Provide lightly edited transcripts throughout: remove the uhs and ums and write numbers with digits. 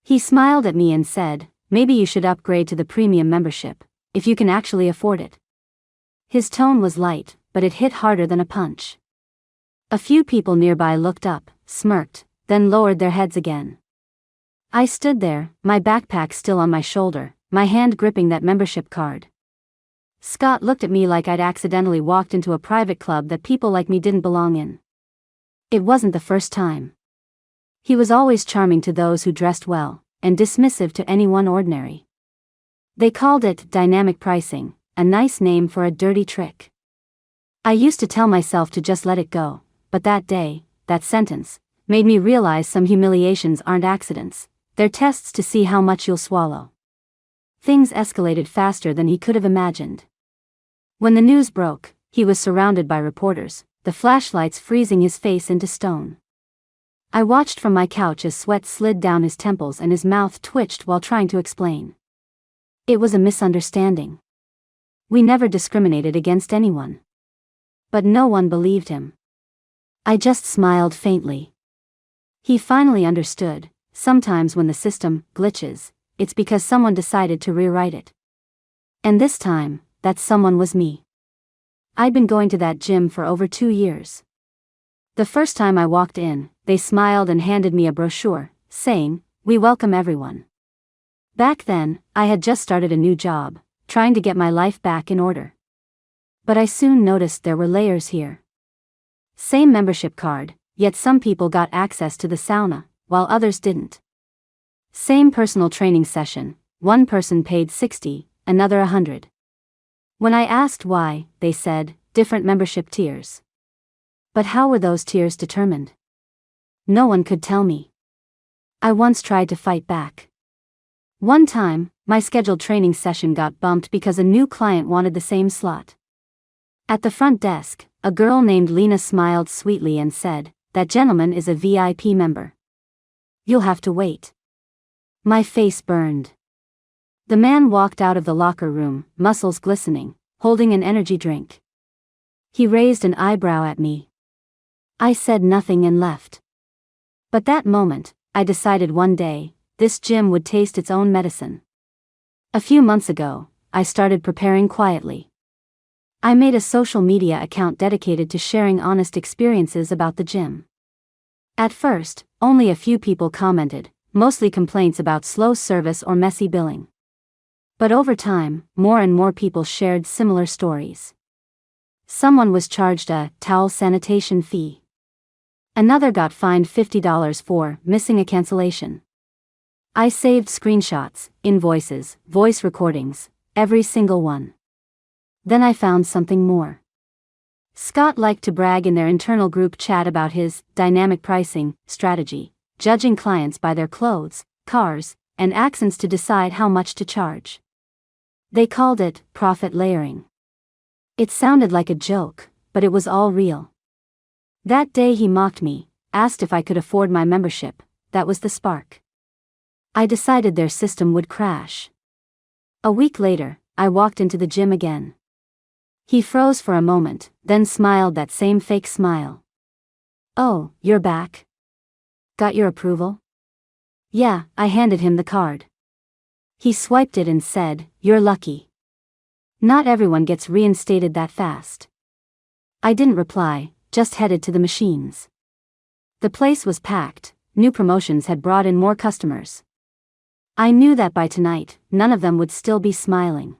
He smiled at me and said, "Maybe you should upgrade to the premium membership, if you can actually afford it." His tone was light, but it hit harder than a punch. A few people nearby looked up, smirked, then lowered their heads again. I stood there, my backpack still on my shoulder, my hand gripping that membership card. Scott looked at me like I'd accidentally walked into a private club that people like me didn't belong in. It wasn't the first time. He was always charming to those who dressed well, and dismissive to anyone ordinary. They called it dynamic pricing, a nice name for a dirty trick. I used to tell myself to just let it go, but that day, that sentence, made me realize some humiliations aren't accidents, they're tests to see how much you'll swallow. Things escalated faster than he could have imagined. When the news broke, he was surrounded by reporters, the flashlights freezing his face into stone. I watched from my couch as sweat slid down his temples and his mouth twitched while trying to explain. It was a misunderstanding. We never discriminated against anyone. But no one believed him. I just smiled faintly. He finally understood. Sometimes when the system glitches, it's because someone decided to rewrite it. And this time, that someone was me. I'd been going to that gym for over 2 years. The first time I walked in, they smiled and handed me a brochure, saying, "We welcome everyone." Back then, I had just started a new job, trying to get my life back in order. But I soon noticed there were layers here. Same membership card, yet some people got access to the sauna, while others didn't. Same personal training session, one person paid $60, another $100. When I asked why, they said, different membership tiers. But how were those tiers determined? No one could tell me. I once tried to fight back. One time, my scheduled training session got bumped because a new client wanted the same slot. At the front desk, a girl named Lena smiled sweetly and said, "That gentleman is a VIP member. You'll have to wait." My face burned. The man walked out of the locker room, muscles glistening, holding an energy drink. He raised an eyebrow at me. I said nothing and left. But that moment, I decided one day, this gym would taste its own medicine. A few months ago, I started preparing quietly. I made a social media account dedicated to sharing honest experiences about the gym. At first, only a few people commented, mostly complaints about slow service or messy billing. But over time, more and more people shared similar stories. Someone was charged a towel sanitation fee. Another got fined $50 for missing a cancellation. I saved screenshots, invoices, voice recordings, every single one. Then I found something more. Scott liked to brag in their internal group chat about his dynamic pricing strategy, judging clients by their clothes, cars, and accents to decide how much to charge. They called it profit layering. It sounded like a joke, but it was all real. That day he mocked me, asked if I could afford my membership. That was the spark. I decided their system would crash. A week later, I walked into the gym again. He froze for a moment, then smiled that same fake smile. "Oh, you're back? Got your approval?" "Yeah," I handed him the card. He swiped it and said, "You're lucky. Not everyone gets reinstated that fast." I didn't reply, just headed to the machines. The place was packed, new promotions had brought in more customers. I knew that by tonight, none of them would still be smiling.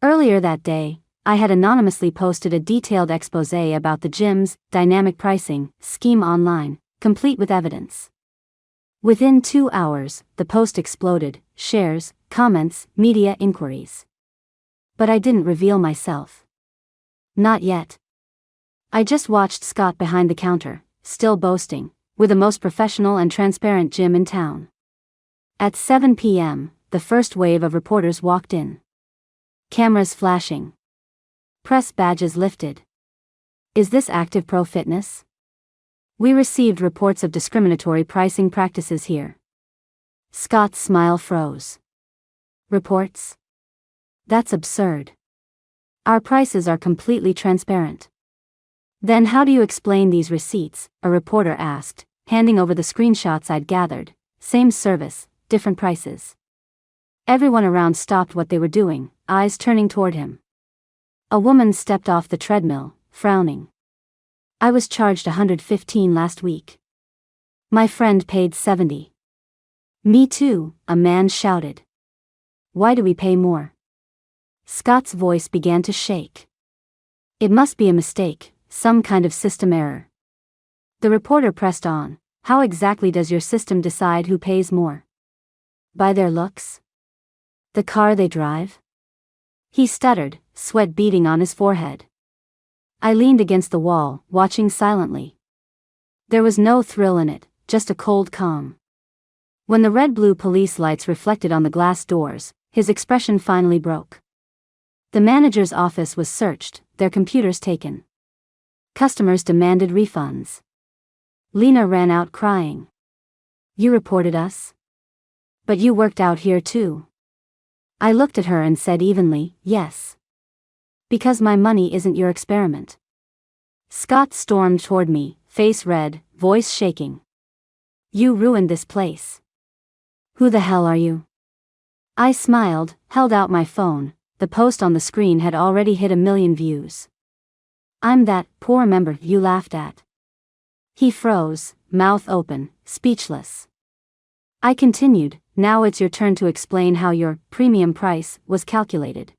Earlier that day, I had anonymously posted a detailed exposé about the gym's dynamic pricing scheme online, complete with evidence. Within 2 hours, the post exploded, shares, comments, media inquiries. But I didn't reveal myself. Not yet. I just watched Scott behind the counter, still boasting, we're the most professional and transparent gym in town. At 7 p.m., the first wave of reporters walked in. Cameras flashing. Press badges lifted. Is this Active Pro Fitness? We received reports of discriminatory pricing practices here. Scott's smile froze. Reports? That's absurd. Our prices are completely transparent. Then how do you explain these receipts? A reporter asked, handing over the screenshots I'd gathered. Same service, different prices. Everyone around stopped what they were doing, eyes turning toward him. A woman stepped off the treadmill, frowning. I was charged $115 last week. My friend paid $70. Me too, a man shouted. Why do we pay more? Scott's voice began to shake. It must be a mistake, some kind of system error. The reporter pressed on. How exactly does your system decide who pays more? By their looks? The car they drive? He stuttered, sweat beading on his forehead. I leaned against the wall, watching silently. There was no thrill in it, just a cold calm. When the red-blue police lights reflected on the glass doors, his expression finally broke. The manager's office was searched, their computers taken. Customers demanded refunds. Lena ran out crying. You reported us? But you worked out here too. I looked at her and said evenly, yes. Because my money isn't your experiment. Scott stormed toward me, face red, voice shaking. You ruined this place. Who the hell are you? I smiled, held out my phone. The post on the screen had already hit 1 million views. I'm that poor member you laughed at. He froze, mouth open, speechless. I continued, now it's your turn to explain how your premium price was calculated.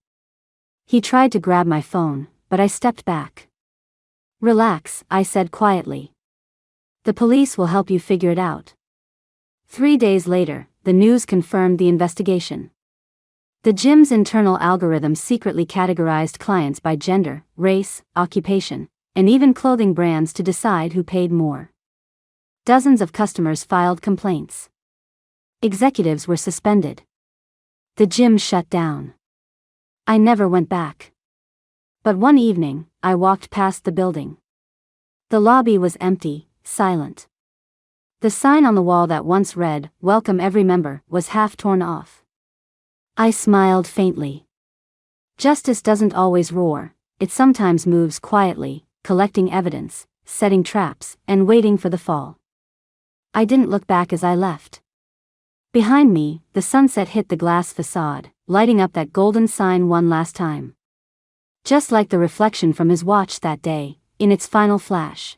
He tried to grab my phone, but I stepped back. Relax, I said quietly. The police will help you figure it out. 3 days later, the news confirmed the investigation. The gym's internal algorithm secretly categorized clients by gender, race, occupation, and even clothing brands to decide who paid more. Dozens of customers filed complaints. Executives were suspended. The gym shut down. I never went back. But one evening, I walked past the building. The lobby was empty, silent. The sign on the wall that once read, "Welcome every member," was half torn off. I smiled faintly. Justice doesn't always roar, it sometimes moves quietly, collecting evidence, setting traps, and waiting for the fall. I didn't look back as I left. Behind me, the sunset hit the glass facade, lighting up that golden sign one last time. Just like the reflection from his watch that day, in its final flash.